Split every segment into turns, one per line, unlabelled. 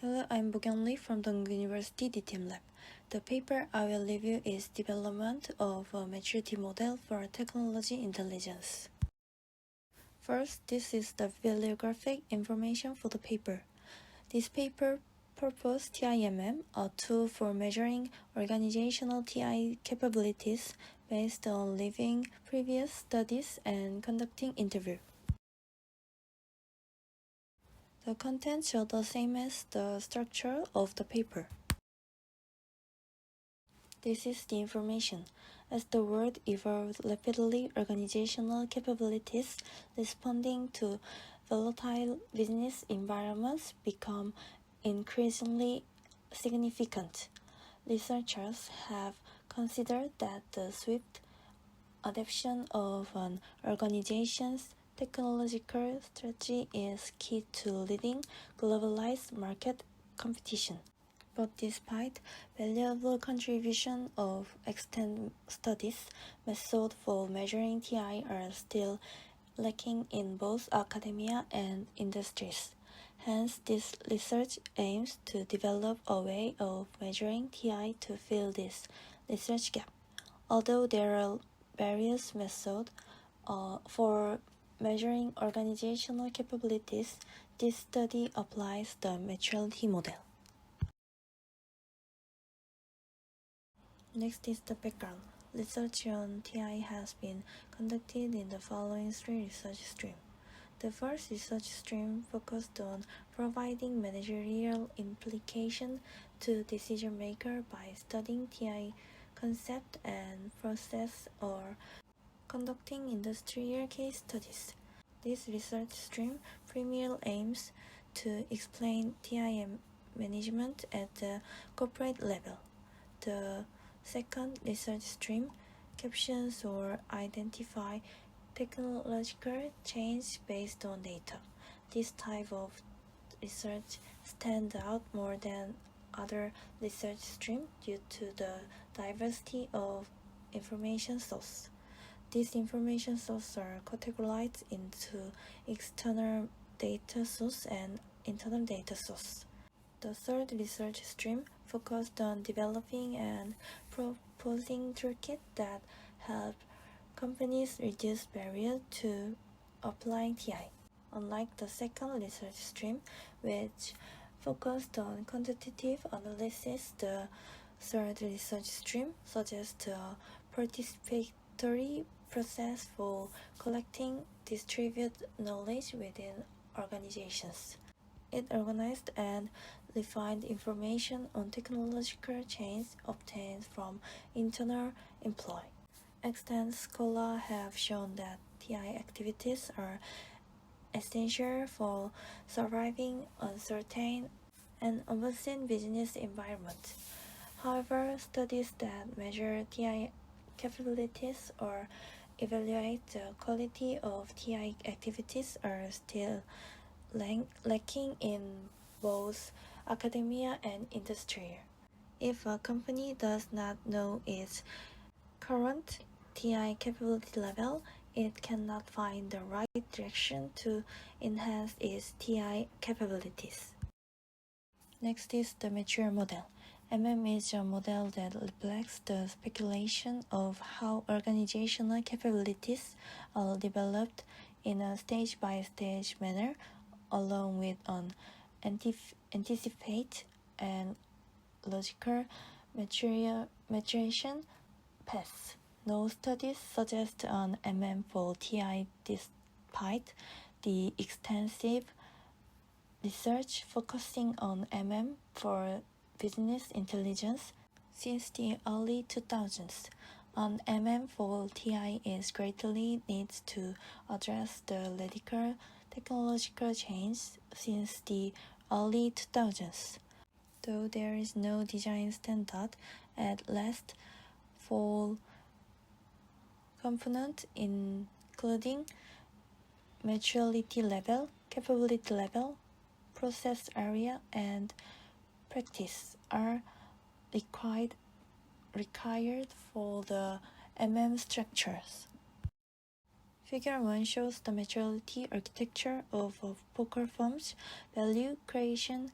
Hello, I'm Bokyung from the University DTM Lab. The paper I will review is Development of a Maturity Model for Technology Intelligence. First, this is the bibliographic information for the paper. This paper proposed TIMM, a tool for measuring organizational TI capabilities based on reviewing previous studies and conducting interviews. The contents are the same as the structure of the paper. This is the information. As the world evolved rapidly, organizational capabilities responding to volatile business environments become increasingly significant. Researchers have considered that the swift adoption of an organization's technological strategy is key to leading globalized market competition. But despite valuable contribution of extant studies, methods for measuring TI are still lacking in both academia and industries. Hence, this research aims to develop a way of measuring TI to fill this research gap. Although there are various methods for measuring organizational capabilities, this study applies the maturity model. Next is the background. Research on TI has been conducted in the following three research streams. The first research stream focused on providing managerial implication to decision makers by studying TI concept and process or conducting industrial case studies. This research stream primarily aims to explain TI management at the corporate level. The second research stream captions or identify technological change based on data. This type of research stands out more than other research streams due to the diversity of information sources. These information sources are categorized into external data source and internal data source. The third research stream focused on developing and proposing toolkits that help companies reduce barriers to applying TI. Unlike the second research stream, which focused on quantitative analysis, the third research stream suggests a participatory process for collecting distributed knowledge within organizations. It organized and refined information on technological change obtained from internal employees. Extant scholars have shown that TI activities are essential for surviving uncertain and unforeseen business environments. However, studies that measure TI capabilities or evaluate the quality of TI activities are still lacking in both academia and industry. If a company does not know its current TI capability level, it cannot find the right direction to enhance its TI capabilities. Next is the mature model. is a model that reflects the speculation of how organizational capabilities are developed in a stage-by-stage manner, along with an anticipate and logical maturation path. No studies suggest an for TI despite the extensive research focusing on for business intelligence since the early 2000s. An for TI is greatly needs to address the radical technological change since the early 2000s. Though there is no design standard, at least for components including maturity level, capability level, process area, and practice are required for the structures. Figure 1 shows the maturity architecture of poker firm's value creation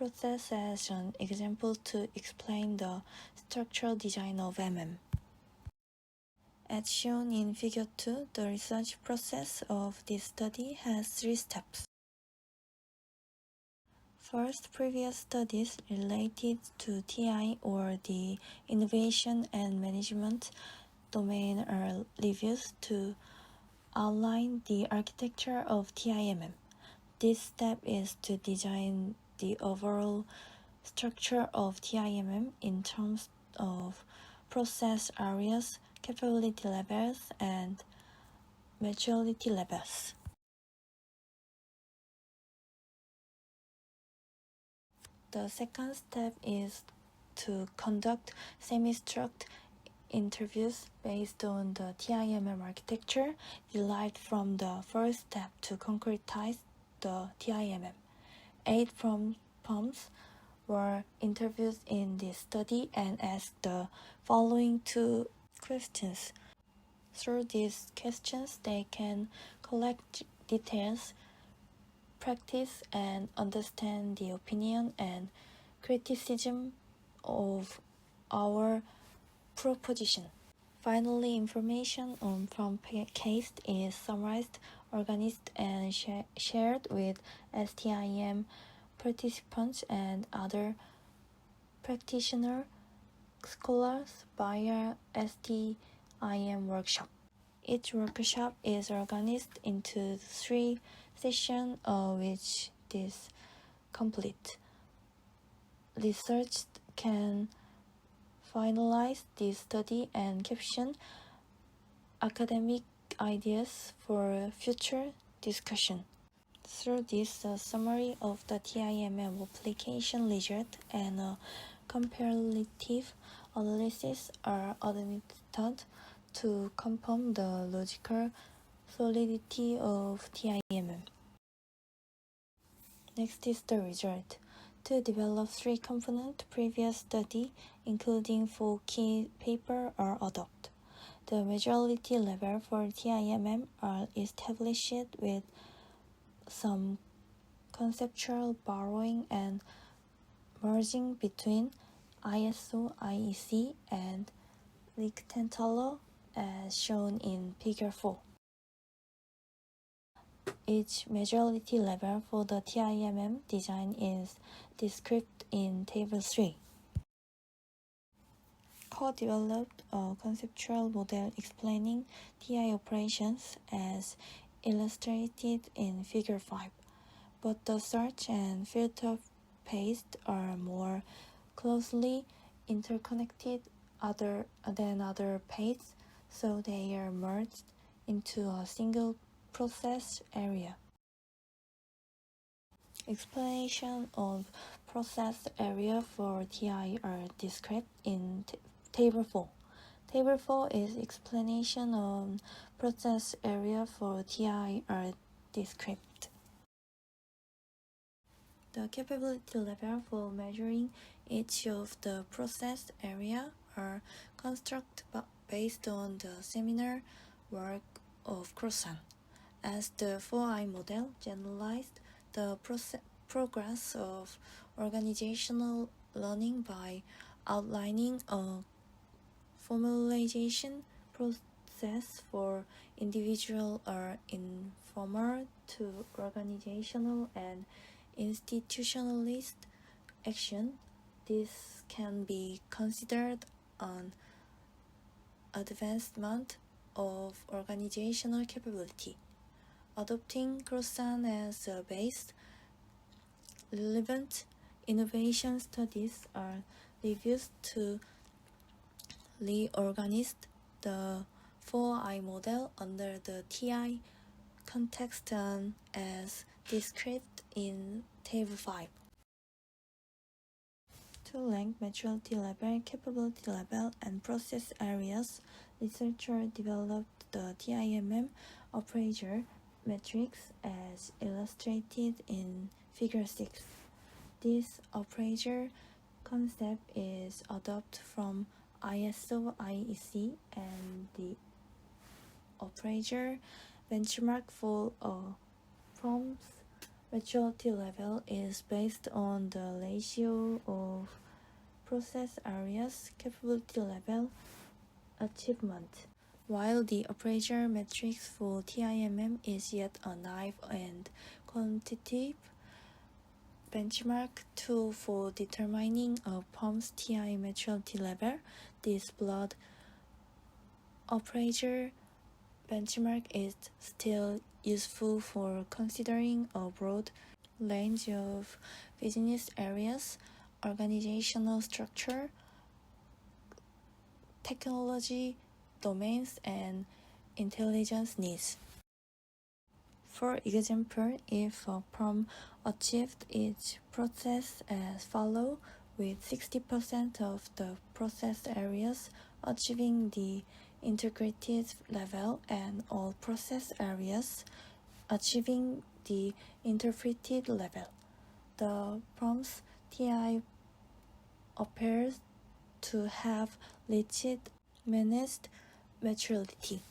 process as an example to explain the structural design of MM. As shown in Figure 2, the research process of this study has 3 steps. First, previous studies related to TI or the innovation and management domain are reviewed to outline the architecture of TIMM. This step is to design the overall structure of TIMM in terms of process areas, capability levels, and maturity levels. The second step is to conduct semi-struct interviews based on the TIMM architecture derived from the first step to concretize the TIMM. 8 firms were interviewed in this study and asked the following 2 questions. Through these questions, they can collect details, practice, and understand the opinion and criticism of our proposition. Finally, information from case is summarized, organized, and shared with STIM participants and other practitioner scholars via STIM workshop. Each workshop is organized into 3 sessions, which is complete. Research can finalize this study and caption academic ideas for future discussion. Through this, a summary of the TIMM application result and a comparative analysis are administered to confirm the logical solidity of TIMM. Next is the result. To develop 3 component previous study, including 4 key papers, are adopted. The majority level for TIMM are established with some conceptual borrowing and merging between ISO, IEC, and Lichtenthaler as shown in Figure 4. Each majority level for the TIMM design is described in Table 3. Co-developed a conceptual model explaining TI operations as illustrated in Figure 5, but the search and filter paths are more closely interconnected than other paths, so they are merged into a single process area. Explanation of process area for TI are described in Table 4. Table 4 is explanation on process area for TI are described. The capability level for measuring each of the process area are constructed based on the seminar work of Crossan. As the 4I model generalized the progress of organizational learning by outlining a formalization process for individual or informal to organizational and institutionalist action. This can be considered an advancement of organizational capability. Adopting Crossan as a base, relevant innovation studies are reviewed to reorganize the 4I model under the TI context and as described in Table 5. To rank maturity level, capability level, and process areas, researchers developed the TIMM appraisal matrix as illustrated in Figure 6. This appraisal concept is adopted from ISO IEC and the appraisal benchmark for firms maturity level is based on the ratio of process areas capability level achievement, while the appraisal matrix for TIMM is yet a naive and quantitative benchmark tool for determining a firm's TI maturity level. This broad appraisal benchmark is still useful for considering a broad range of business areas, organizational structure, technology domains, and intelligence needs. For example, if a firm achieved its process as follows, with 60% of the process areas achieving the integrated level and all process areas achieving the interpreted level, the firm's TI appears to have reached managed maturity.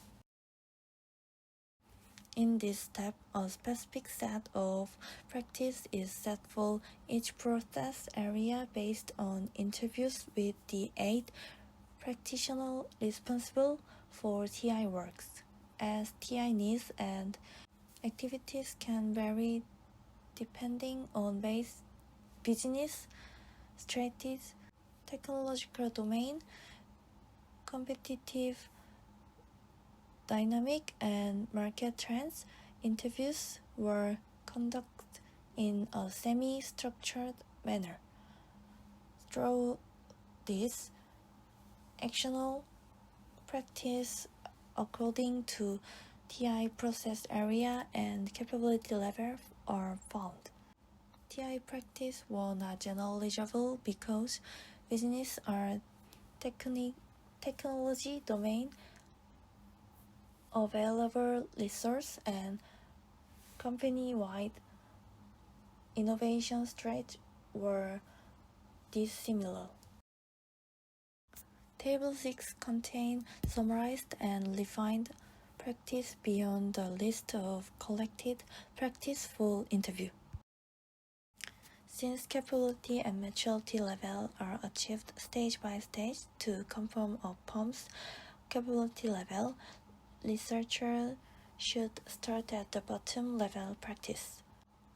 In this step, a specific set of practice is set for each process area based on interviews with the 8 practitioners responsible for TI works. As TI needs and activities can vary depending on business strategy, technological domain, competitive dynamic, and market trends, interviews were conducted in a semi-structured manner. Through this actional practice according to TI process area and capability level are found. TI practice were not generalizable because business are technology domain available resource and company-wide innovation strategy were dissimilar. Table 6 contains summarized and refined practice beyond the list of collected practice for interview. Since capability and maturity level are achieved stage by stage to confirm a firm's capability level, researchers should start at the bottom level practice.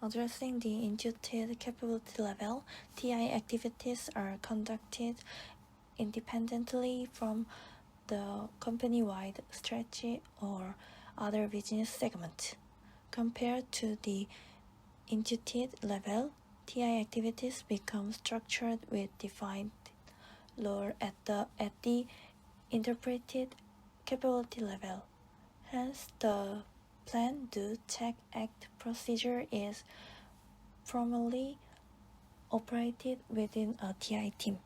Addressing the intuitive capability level, TI activities are conducted independently from the company-wide strategy or other business segment. Compared to the intuitive level, TI activities become structured with defined role at the interpreted capability level. Hence, the plan, do, check, act procedure is formally operated within a TI team.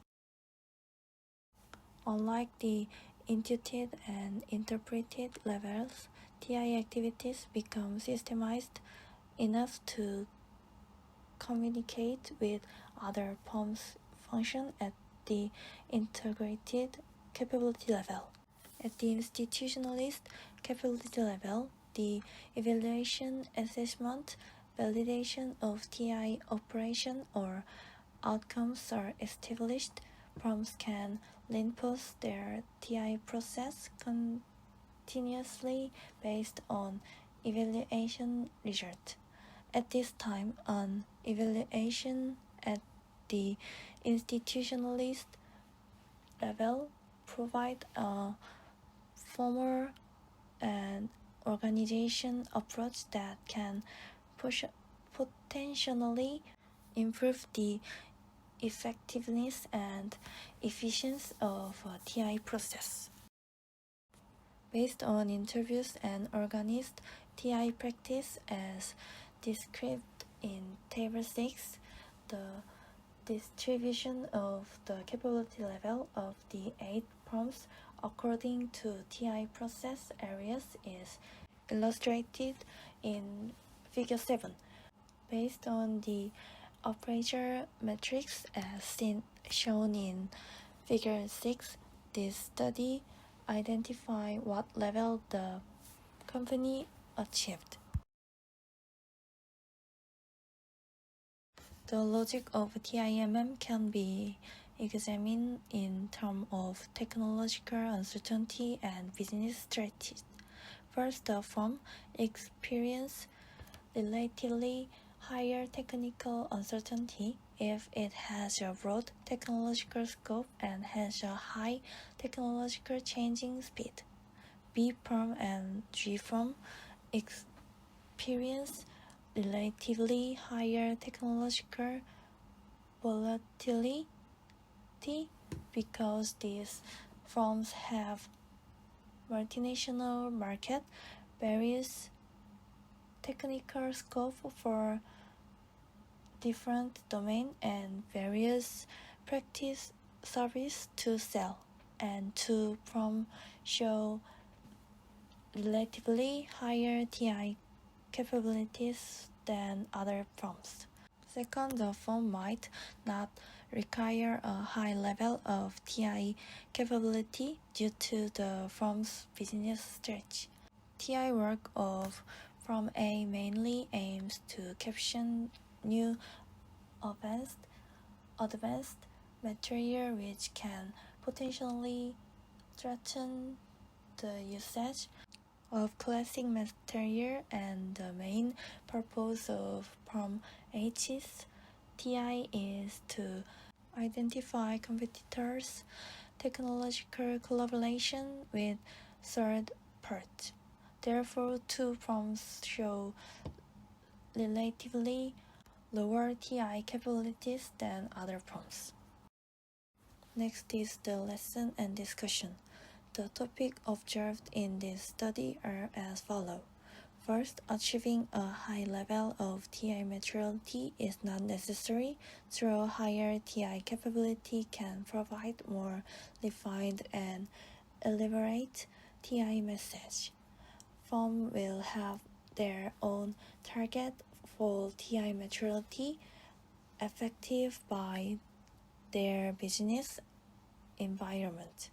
Unlike the intuitive and interpreted levels, TI activities become systemized enough to communicate with other firms' functions at the integrated capability level. At the institutionalist capability level, the evaluation, assessment, validation of TI operation or outcomes are established. Firms can reinforce their TI process continuously based on evaluation results. At this time, an evaluation at the institutionalist level provides a formal and organization approach that can potentially improve the effectiveness and efficiency of a TI process. Based on interviews and organized TI practice as described in Table 6, the distribution of the capability level of the 8 firms according to TI process areas is illustrated in Figure 7. Based on the appraisal matrix as shown in Figure 6, this study identifies what level the company achieved. The logic of TIMM can be examined in terms of technological uncertainty and business strategies. First, the firm experiences relatively higher technical uncertainty if it has a broad technological scope and has a high technological changing speed. B firm and G firm experience relatively higher technological volatility because these firms have multinational market, various technical scope for different domain and various practice service to sell, and two firms show relatively higher TI capabilities than other firms. Second, the firm might not require a high level of TI capability due to the firm's business strategy. TI work of Firm A mainly aims to caption new advanced material which can potentially threaten the usage of classic material, and the main purpose of Firm H's TI is to identify competitors' technological collaboration with third parties. Therefore, two firms show relatively lower TI capabilities than other firms. Next is the lesson and discussion. The topics observed in this study are as follows. First, achieving a high level of TI maturity is not necessary, though higher TI capability can provide more refined and elaborate TI message. Firms will have their own target for TI maturity, affected by their business environment.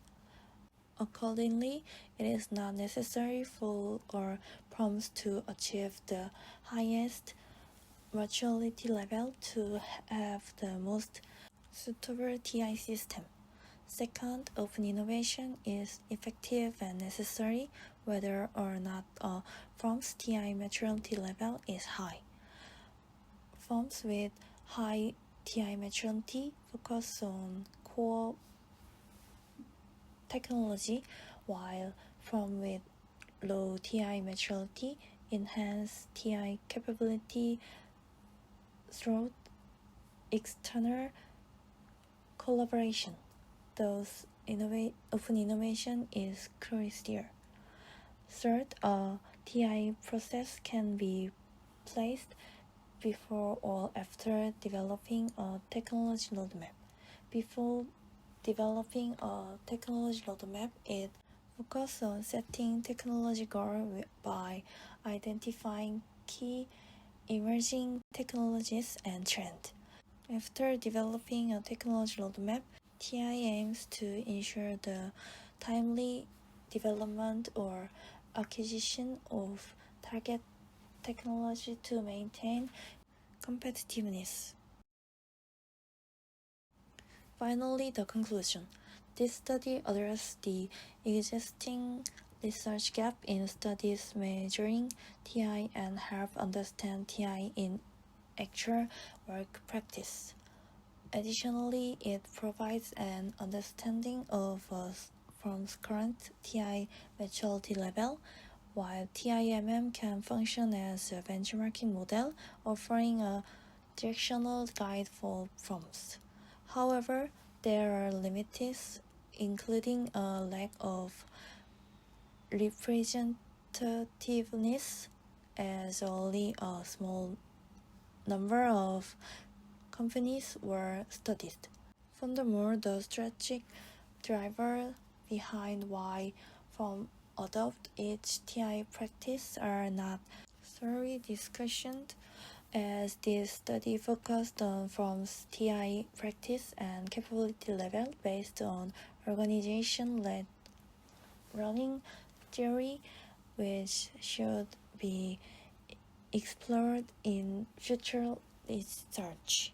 Accordingly, it is not necessary for all firms to achieve the highest maturity level to have the most suitable TI system. Second, open innovation is effective and necessary whether or not a firm's TI maturity level is high. Firms with high TI maturity focus on core technology, while firms with low TI maturity enhance TI capability through external collaboration. Thus, open innovation is crucial. Third, a TI process can be placed before or after developing a technology roadmap. Before developing a technology roadmap, it focuses on setting technology goals by identifying key emerging technologies and trends. After developing a technology roadmap, TI aims to ensure the timely development or acquisition of target technology to maintain competitiveness. Finally, the conclusion. This study addressed the existing research gap in studies measuring TI and help understand TI in actual work practice. Additionally, it provides an understanding of a firm's current TI maturity level, while TIMM can function as a benchmarking model, offering a directional guide for firms. However, there are limits, including a lack of representativeness, as only a small number of companies were studied. Furthermore, the strategic driver behind why firms adopt each TI practice are not thoroughly discussed, as this study focused on firms' TI practice and capability level based on organization-led learning theory, which should be explored in future research.